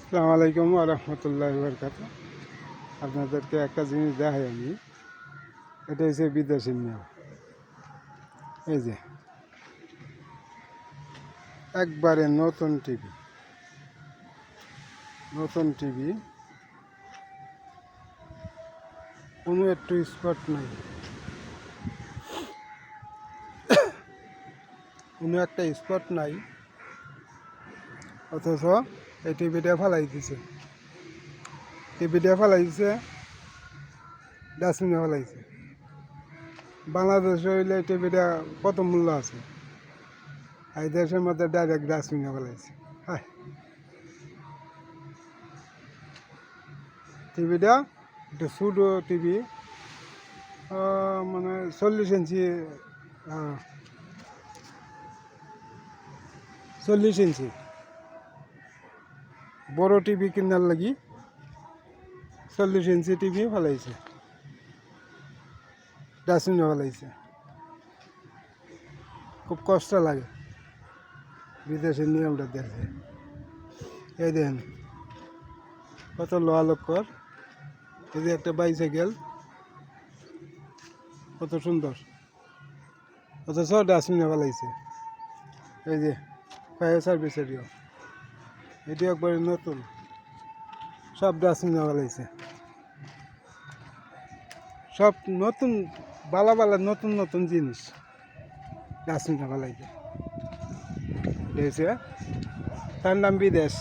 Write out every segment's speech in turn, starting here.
আসসালামু আলাইকুম ওয়া রাহমাতুল্লাহি ওয়া বারাকাতুহু। আপনাদেরকে একটা জিনিস দেখাই আমি। এটা হচ্ছে বিদেশি নিয়ম। এই যে একবারে নতুন টিভি, কোনো একটু স্পট নাই, কোনো একটা স্পট নাই, অথচ এই টিভিটা ফেলাই দিছে, ডাস্টবিনে ফেলাইছে। বাংলাদেশে হইলে এই টিভিটা কত মূল্য আছে, এই দেশের মধ্যে ডাইরেক্ট ডাস্টবিনে ফেলাইছে। হ্যাঁ, টিভিটা একটা ছোটো টিভি, মানে 40 ইঞ্চি, 40 ইঞ্চি বড় টিভি কিনার লাগি 40 ইঞ্চি টিভি ফেলাইছে, ডাস্টবিনে ফেলাইছে। খুব কষ্ট লাগে বিদেশের নিয়মটা দেখে। এই দেখেন কত লোহালক্কর, এই যে একটা বাইসাইকেল, কত সুন্দর, অথচ ডাস্টবিনে ফেলাইছে। এই যে ফায়ার সার্ভিসেরও এটি একবারে নতুন, সব ডাস্টবিনে ফেলাইছে। সব নতুন বালা নতুন জিনিস ডাস্টবিনে ফেলাইছে। দেখছে তার নাম বিদেশ।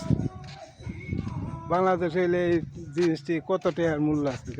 বাংলাদেশে এলে এই জিনিসটি কত টাকার মূল্য আছে।